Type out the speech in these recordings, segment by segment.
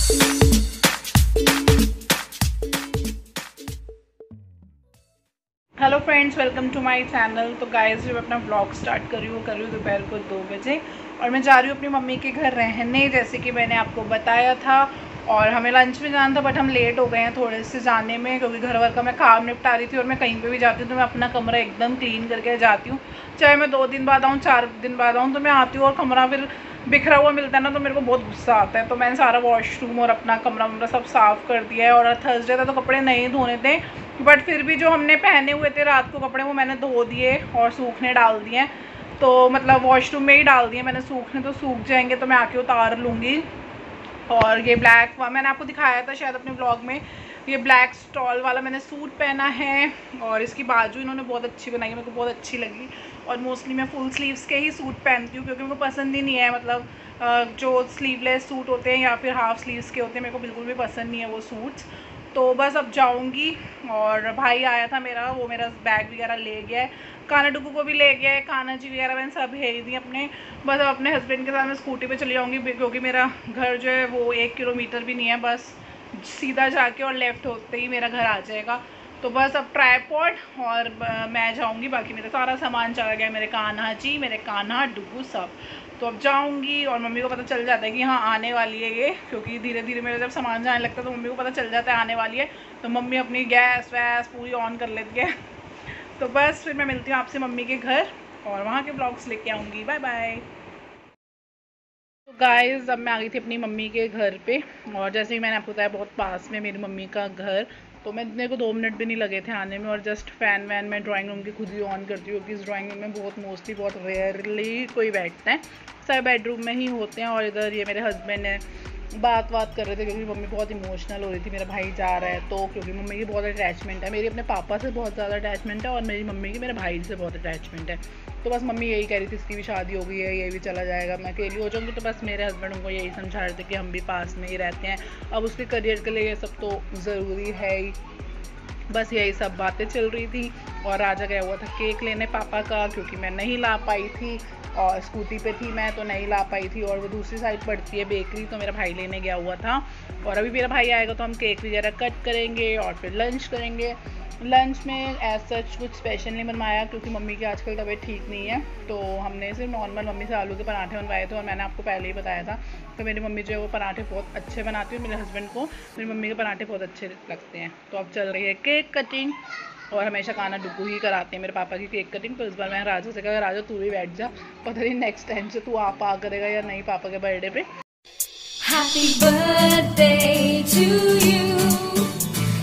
Hello friends, welcome to my channel. तो guys, जब अपना व्लॉग स्टार्ट कर रही हूँ दोपहर को 2 बजे और मैं जा रही हूँ अपनी मम्मी के घर रहने, जैसे कि मैंने आपको बताया था। और हमें लंच में जाना था बट हम लेट हो गए हैं थोड़े से जाने में, क्योंकि घर वर का मैं काम निपटा रही थी। और मैं कहीं पे भी जाती हूँ तो मैं अपना कमरा एकदम क्लीन करके जाती हूँ, चाहे मैं 2 दिन बाद आऊँ 4 दिन बाद आऊँ, तो मैं आती हूँ और कमरा फिर बिखरा हुआ मिलता है ना, तो मेरे को बहुत गुस्सा आता है। तो मैंने सारा वॉशरूम और अपना कमरा वमरा सब साफ़ कर दिया है। और थर्सडे था तो कपड़े नहीं धोने थे, बट फिर भी जो हमने पहने हुए थे रात को कपड़े वो मैंने धो दिए और सूखने डाल दिए। तो मतलब वॉशरूम में ही डाल दिए मैंने सूखने, तो सूख जाएंगे तो मैं आके उतार लूँगी। और ये ब्लैक मैंने आपको दिखाया था शायद अपने ब्लॉग में, ये ब्लैक स्टॉल वाला मैंने सूट पहना है। और इसकी बाजू इन्होंने बहुत अच्छी बनाई, मेरे को बहुत अच्छी लगी। और मोस्टली मैं फुल स्लीव्स के ही सूट पहनती हूँ, क्योंकि मेरे को पसंद ही नहीं है मतलब जो स्लीवलेस सूट होते हैं या फिर हाफ स्लीव्स के होते हैं, मेरे को बिल्कुल भी पसंद नहीं है वो सूट्स। तो बस अब जाऊंगी। और भाई आया था मेरा, वो मेरा बैग वगैरह ले गया है, काना डुगू को भी ले गया है, काना जी वगैरह मैंने सब भेज दी अपने। बस अब अपने हस्बैंड के साथ मैं स्कूटी पे चली जाऊँगी, क्योंकि मेरा घर जो है वो 1 किलोमीटर भी नहीं है, बस सीधा जाके और लेफ़्ट होते ही मेरा घर आ जाएगा। तो बस अब ट्राईपॉड और मैं जाऊँगी, बाकी मेरा सारा सामान चला गया, मेरे कान्हा जी, मेरे कान्हा डुगू सब। तो अब जाऊँगी और मम्मी को पता चल जाता है कि हाँ आने वाली है ये, क्योंकि धीरे धीरे मेरा जब सामान जाने लगता है तो मम्मी को पता चल जाता है आने वाली है। तो मम्मी अपनी गैस वैस पूरी ऑन कर लेती है। तो बस फिर मैं मिलती हूँ आपसे मम्मी के घर और वहाँ के ब्लॉग्स लेके आऊँगी। Bye bye. तो गाइस, अब मैं आ गई थी अपनी मम्मी के घर पे, और जैसे ही मैंने आपको बताया बहुत पास में मेरी मम्मी का घर। तो मेरे को 2 मिनट भी नहीं लगे थे आने में, और जस्ट फ़ैन वैन मैं ड्राइंग रूम की खुद ही ऑन करती हूँ, क्योंकि इस ड्राइंग रूम में बहुत रेयरली कोई बैठता है, सब बेडरूम में ही होते हैं। और इधर ये मेरे हस्बैंड है, बात कर रहे थे, क्योंकि मम्मी बहुत इमोशनल हो रही थी, मेरा भाई जा रहा है तो। क्योंकि मम्मी की बहुत अटैचमेंट है, मेरी अपने पापा से बहुत ज़्यादा अटैचमेंट है, और मेरी मम्मी की मेरे भाई से बहुत अटैचमेंट है। तो बस मम्मी यही कह रही थी इसकी भी शादी हो गई है, ये भी चला जाएगा, मैं अकेली हो जाऊँगी। तो बस मेरे हस्बैंड उनको यही समझा रहे थे कि हम भी पास में ही रहते हैं, अब उसके करियर के लिए ये सब तो ज़रूरी है ही। बस यही सब बातें चल रही थी। और राजा गया हुआ था केक लेने पापा का, क्योंकि मैं नहीं ला पाई थी, और स्कूटी पे थी मैं तो नहीं ला पाई थी, और वो दूसरी साइड पड़ती है बेकरी, तो मेरा भाई लेने गया हुआ था। और अभी मेरा भाई आएगा तो हम केक वगैरह कट करेंगे और फिर लंच करेंगे। लंच में एज सच कुछ स्पेशल नहीं बनवाया, क्योंकि मम्मी की आजकल तबीयत ठीक नहीं है, तो हमने सिर्फ नॉर्मल मम्मी से आलू के पराठे बनवाए थे। और मैंने आपको पहले ही बताया था, तो मेरी मम्मी जो है वो पराठे बहुत अच्छे बनाती है, मेरे हस्बैंड को मेरी मम्मी के पराठे बहुत अच्छे लगते हैं। तो अब चल रही है केक कटिंग, और हमेशा काना डुगू ही कराते हैं मेरे पापा की केक कटिंग। तो इस बार मैं राजा से कहा, राजा तू भी बैठ जा, पता नहीं नेक्स्ट टाइम से तू आप आ करेगा या नहीं पापा के बर्थडे पे। Happy birthday to you.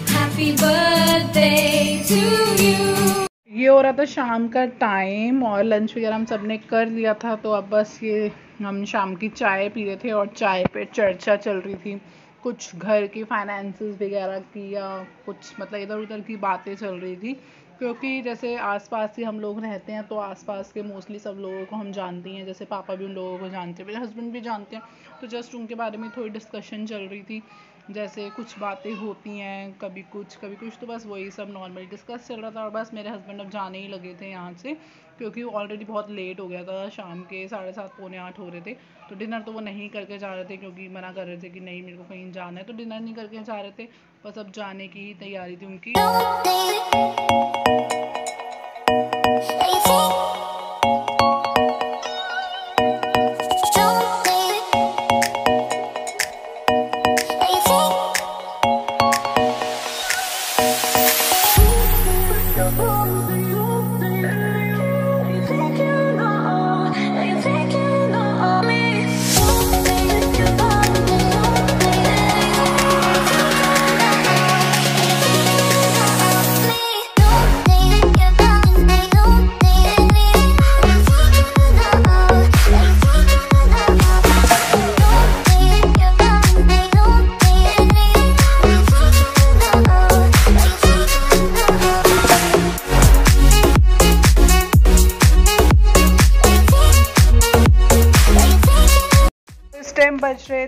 Happy birthday to you. ये हो रहा था शाम का टाइम, और लंच वगैरह हम सब ने कर लिया था। तो अब बस ये हम शाम की चाय पी रहे थे, और चाय पे चर्चा चल रही थी कुछ घर की फाइनेंसेस वगैरह की, या कुछ मतलब इधर उधर की बातें चल रही थी। क्योंकि जैसे आसपास ही हम लोग रहते हैं, तो आसपास के मोस्टली सब लोगों को हम जानती हैं, जैसे पापा भी उन लोगों को जानते हैं, मेरे हस्बैंड भी जानते हैं। तो जस्ट उनके बारे में थोड़ी डिस्कशन चल रही थी, जैसे कुछ बातें होती हैं कभी कुछ कभी कुछ, तो बस वही सब नॉर्मली डिस्कस चल रहा था। और बस मेरे हस्बैंड अब जाने ही लगे थे यहाँ से, क्योंकि ऑलरेडी बहुत लेट हो गया था, शाम के 7:30 पौने 8 हो रहे थे। तो डिनर तो वो नहीं करके जा रहे थे, क्योंकि मना कर रहे थे कि नहीं मेरे को कहीं जाना है, तो डिनर नहीं करके जा रहे थे, बस अब जाने की ही तैयारी थी उनकी।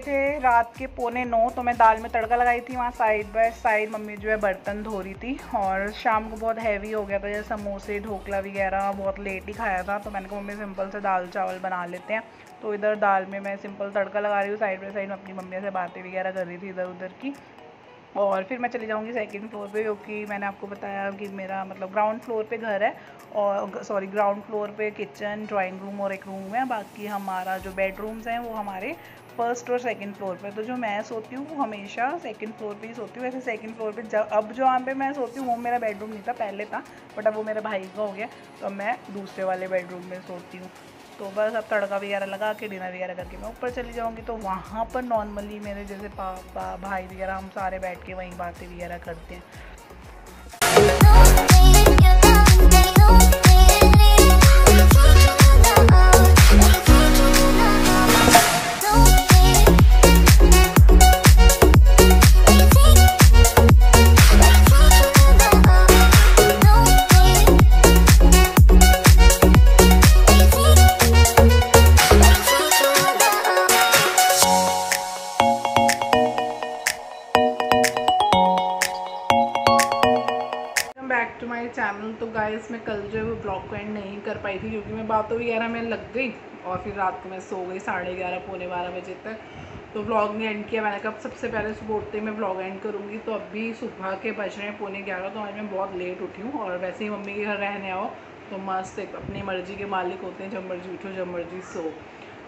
थे रात के 8:45, तो मैं दाल में तड़का लगाई थी। वहाँ साइड बाय साइड मम्मी जो है बर्तन धो रही थी, और शाम को बहुत हैवी हो गया था, जैसे समोसे ढोकला वगैरह बहुत लेट ही खाया था, तो मैंने कहा मम्मी सिंपल से दाल चावल बना लेते हैं। तो इधर दाल में मैं सिंपल तड़का लगा रही हूँ, साइड बाय साइड में अपनी मम्मी से बातें वगैरह कर रही थी इधर उधर की। और फिर मैं चली जाऊंगी सेकंड फ्लोर पे, क्योंकि मैंने आपको बताया कि मेरा मतलब ग्राउंड फ्लोर पे घर है, और सॉरी ग्राउंड फ्लोर पे किचन, ड्राइंग रूम और एक रूम है। बाकी हमारा जो बेडरूम्स हैं वो हमारे फर्स्ट और सेकंड फ्लोर पे। तो जो मैं सोती हूँ वो हमेशा सेकंड फ्लोर पे ही सोती हूँ। वैसे सेकंड फ्लोर पे अब जो यहाँ पे मैं सोती हूँ वो मेरा बेडरूम नहीं था, पहले था, बट अब वो मेरे भाई का हो गया, तो अब मैं दूसरे वाले बेडरूम में सोती हूँ। तो बस अब तड़का वगैरह लगा के डिनर वगैरह करके मैं ऊपर चली जाऊँगी। तो वहाँ पर नॉर्मली मेरे जैसे पापा भाई वगैरह हम सारे बैठ के वहीं बातें वगैरह करते हैं। Back to my channel. तो गाइस मैं कल जो है वो ब्लॉग को एंड नहीं कर पाई थी, क्योंकि मैं बातों वगैरह में लग गई, और फिर रात को मैं सो गई 11:30 पौने 12 बजे तक। तो ब्लॉग ने एंड किया। मैंने कहा सबसे पहले सुबह उठते ही मैं ब्लॉग एंड करूँगी। तो अभी सुबह के बज रहे हैं 11:45, तो आज मैं बहुत लेट उठी हूँ। और वैसे ही मम्मी के घर रहने आओ तो मस्त एक अपनी मर्जी के मालिक होते हैं, जब मर्जी उठो जब मर्जी सो।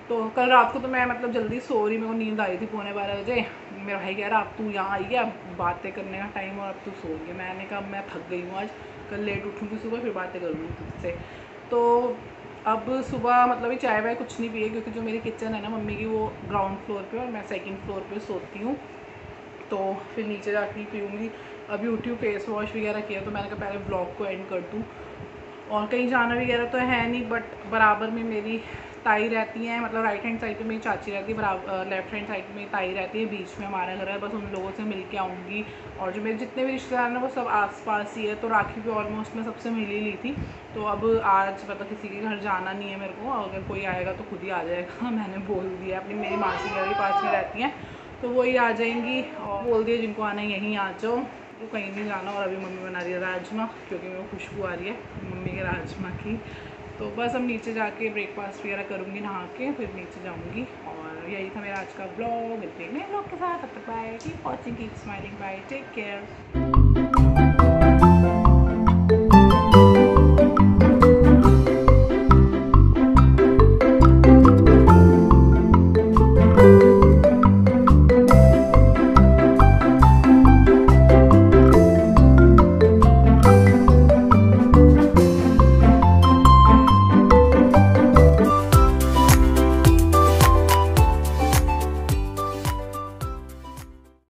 तो कल रात को तो मैं मतलब जल्दी सो रही, मेरे को नींद आई थी 11:15 बजे। मेरा भाई कह रहा अब तू यहाँ आई है, बातें करने का टाइम और अब तू सो गई। मैंने कहा मैं थक गई हूँ आज, कल लेट उठूँगी सुबह फिर बातें करूँगी तुझसे। तो अब सुबह मतलब ये चाय वाय कुछ नहीं पिए, क्योंकि जो मेरी किचन है ना मम्मी की वो ग्राउंड फ्लोर पे और मैं सेकंड फ्लोर पे सोती हूँ। तो फिर नीचे जाके पीऊँगी। अभी उठी हूँ, फेस वॉश वगैरह किया, तो मैंने कहा पहले ब्लॉग को एंड कर दूँ। और कहीं जाना वगैरह तो है नहीं, बट बराबर में मेरी ताई रहती हैं, मतलब राइट हैंड साइड पे मेरी चाची रहती है, बराबर लेफ्ट हैंड साइड पे मेरी ताई रहती है, बीच में हमारा घर है। बस उन लोगों से मिल के आऊँगी। और जो मेरे जितने भी रिश्तेदार हैं वो सब आसपास ही है, तो राखी भी ऑलमोस्ट मैं सबसे मिल ही ली थी। तो अब आज मतलब किसी के घर जाना नहीं है मेरे को, अगर कोई आएगा तो खुद ही आ जाएगा। मैंने बोल दिया, अपनी मेरी मासी घर भी पास में रहती हैं, तो वही आ जाएंगी। और बोल दिया जिनको आना है यहीं आ जाओ, तो कहीं नहीं जाना। और अभी मम्मी बना रही है राजमा, क्योंकि मेरे को खुशबू आ रही है मम्मी के राजमा की। तो बस अब नीचे जाके ब्रेकफास्ट वगैरह करूँगी, नहा के फिर नीचे जाऊँगी। और यही था मेरा आज का ब्लॉग। मिलते हैं नए ब्लॉग के साथ, तब तक bye, keep watching, keep smiling, bye, take care.